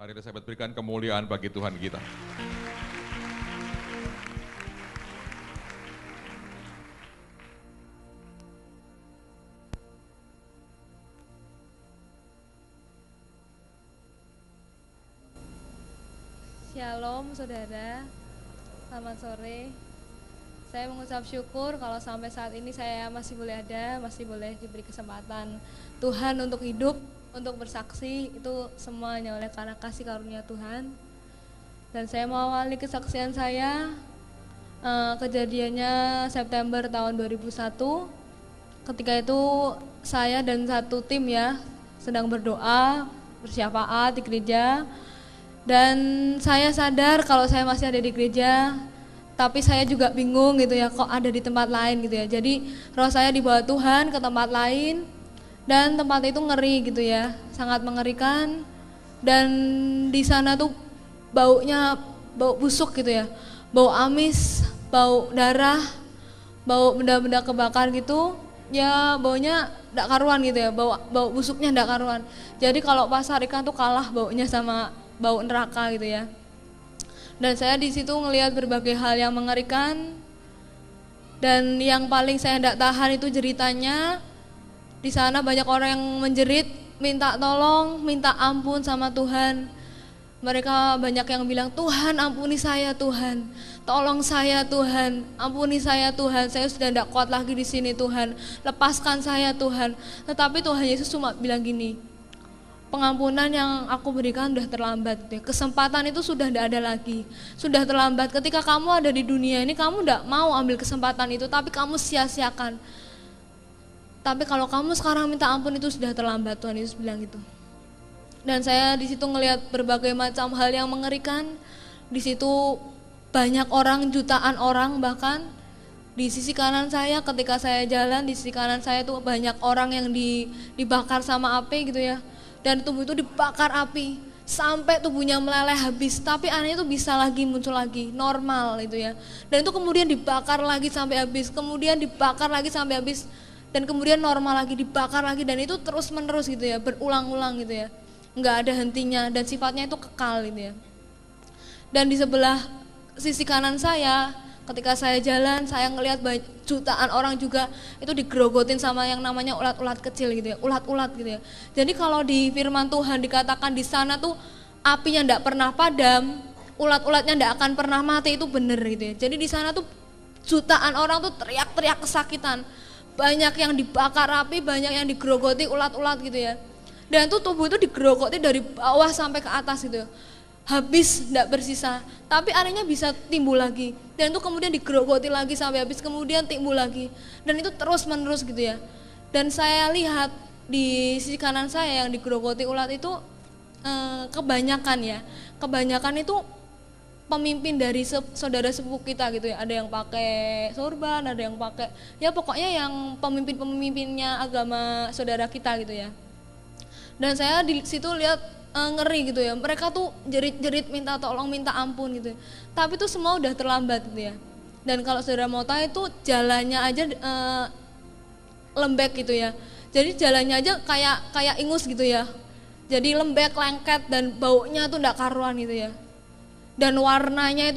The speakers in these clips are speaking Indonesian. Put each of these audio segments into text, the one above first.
Mari Elizabeth berikan kemuliaan bagi Tuhan kita. Shalom saudara, selamat sore. Saya mengucap syukur kalau sampai saat ini saya masih boleh ada, masih boleh diberi kesempatan Tuhan untuk hidup, untuk bersaksi. Itu semuanya oleh karena kasih karunia Tuhan. Dan saya mau awali kesaksian saya, kejadiannya September tahun 2001. Ketika itu saya dan satu tim ya sedang berdoa, bersyafaat di gereja. Dan saya sadar kalau saya masih ada di gereja, tapi saya juga bingung gitu ya, kok ada di tempat lain gitu ya. Jadi roh saya dibawa Tuhan ke tempat lain, dan tempat itu ngeri gitu ya, sangat mengerikan. Dan di sana tuh baunya bau busuk gitu ya, bau amis, bau darah, bau benda-benda kebakar gitu. Ya baunya ndak karuan gitu ya, bau busuknya ndak karuan. Jadi kalau pasar ikan tuh kalah baunya sama bau neraka gitu ya. Dan saya di situ ngelihat berbagai hal yang mengerikan. Dan yang paling saya tidak tahan itu jeritanya. Di sana banyak orang yang menjerit, minta tolong, minta ampun sama Tuhan. Mereka banyak yang bilang, Tuhan ampuni saya Tuhan, tolong saya Tuhan, ampuni saya Tuhan, saya sudah tidak kuat lagi di sini Tuhan, lepaskan saya Tuhan. Tetapi Tuhan Yesus cuma bilang gini, pengampunan yang aku berikan sudah terlambat. Kesempatan itu sudah tidak ada lagi, sudah terlambat. Ketika kamu ada di dunia ini, kamu tidak mau ambil kesempatan itu, tapi kamu sia-siakan. Tapi kalau kamu sekarang minta ampun itu sudah terlambat, Tuhan Yesus bilang gitu. Dan saya di situ ngelihat berbagai macam hal yang mengerikan. Di situ banyak orang, jutaan orang bahkan. Di sisi kanan saya ketika saya jalan, di sisi kanan saya tuh banyak orang yang dibakar sama api gitu ya. Dan tubuh itu dibakar api sampai tubuhnya meleleh habis, tapi anehnya itu bisa lagi muncul lagi normal itu ya. Dan itu kemudian dibakar lagi sampai habis, kemudian dibakar lagi sampai habis, dan kemudian normal lagi, dibakar lagi, dan itu terus menerus gitu ya, berulang-ulang gitu ya, nggak ada hentinya dan sifatnya itu kekal gitu ya. Dan di sebelah sisi kanan saya ketika saya jalan, saya ngelihat jutaan orang juga itu digerogotin sama yang namanya ulat-ulat kecil gitu ya, ulat-ulat gitu ya. Jadi kalau di firman Tuhan dikatakan di sana tuh apinya enggak pernah padam, ulat-ulatnya enggak akan pernah mati, itu benar gitu ya. Jadi di sana tuh jutaan orang tuh teriak-teriak kesakitan. Banyak yang dibakar api, banyak yang digerogoti ulat-ulat gitu ya. Dan tuh tubuh itu digerogoti dari bawah sampai ke atas gitu ya. Habis, tidak bersisa, tapi anehnya bisa timbul lagi, dan itu kemudian digerogoti lagi sampai habis, kemudian timbul lagi, dan itu terus menerus gitu ya. Dan saya lihat di sisi kanan saya yang digerogoti ulat itu kebanyakan itu pemimpin dari saudara sepupu kita gitu ya. Ada yang pakai sorban, ada yang pakai ya pokoknya yang pemimpinnya agama saudara kita gitu ya. Dan saya di situ lihat ngeri gitu ya, mereka tuh jerit-jerit minta tolong, minta ampun gitu ya. Tapi itu semua udah terlambat gitu ya. Dan kalau saudara mau tahu itu jalannya aja lembek gitu ya. Jadi jalannya aja kayak ingus gitu ya. Jadi lembek, lengket, dan baunya tuh ndak karuan gitu ya. Dan warnanya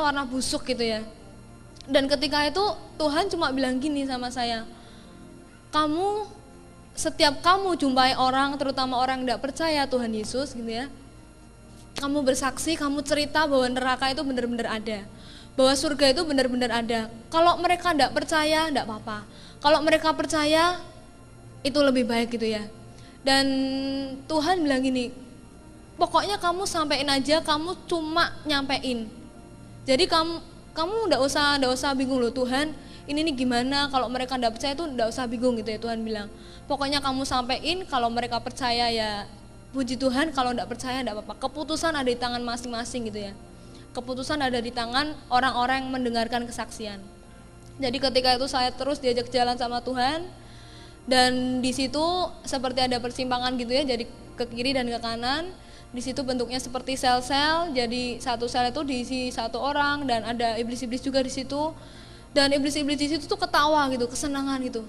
warna busuk gitu ya. Dan ketika itu Tuhan cuma bilang gini sama saya, setiap kamu jumpai orang, terutama orang yang tidak percaya Tuhan Yesus gitu ya, kamu bersaksi, kamu cerita bahwa neraka itu benar-benar ada, bahwa surga itu benar-benar ada. Kalau mereka tidak percaya, tidak apa-apa. Kalau mereka percaya, itu lebih baik gitu ya. Dan Tuhan bilang gini, pokoknya kamu sampein aja, kamu cuma nyampein. Jadi kamu tidak usah bingung loh Tuhan, ini nih gimana, kalau mereka tidak percaya itu tidak usah bingung gitu ya. Tuhan bilang, pokoknya kamu sampein, kalau mereka percaya ya puji Tuhan, kalau tidak percaya tidak apa-apa. Keputusan ada di tangan masing-masing gitu ya. Keputusan ada di tangan orang-orang yang mendengarkan kesaksian. Jadi ketika itu saya terus diajak jalan sama Tuhan, dan di situ seperti ada persimpangan gitu ya, jadi ke kiri dan ke kanan. Di situ bentuknya seperti sel-sel, jadi satu sel itu diisi satu orang, dan ada iblis-iblis juga di situ. Dan iblis-iblis di situ tuh ketawa gitu, kesenangan gitu.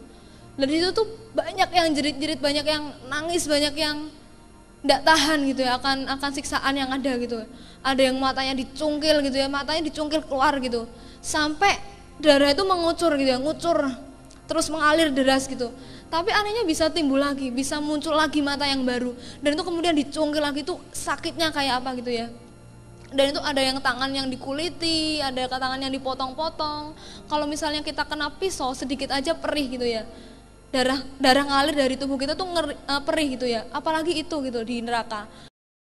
Dan di situ tuh banyak yang jerit-jerit, banyak yang nangis, banyak yang nggak tahan gitu ya akan siksaan yang ada gitu. Ada yang matanya dicungkil gitu ya, matanya dicungkil keluar gitu, sampai darah itu mengucur gitu ya, ngucur terus mengalir deras gitu. Tapi anehnya bisa timbul lagi, bisa muncul lagi mata yang baru, dan itu kemudian dicungkil lagi, tuh sakitnya kayak apa gitu ya. Dan itu ada yang tangan yang dikuliti, ada tangan yang dipotong-potong. Kalau misalnya kita kena pisau sedikit aja perih gitu ya, darah ngalir dari tubuh kita tuh perih gitu ya, apalagi itu gitu di neraka.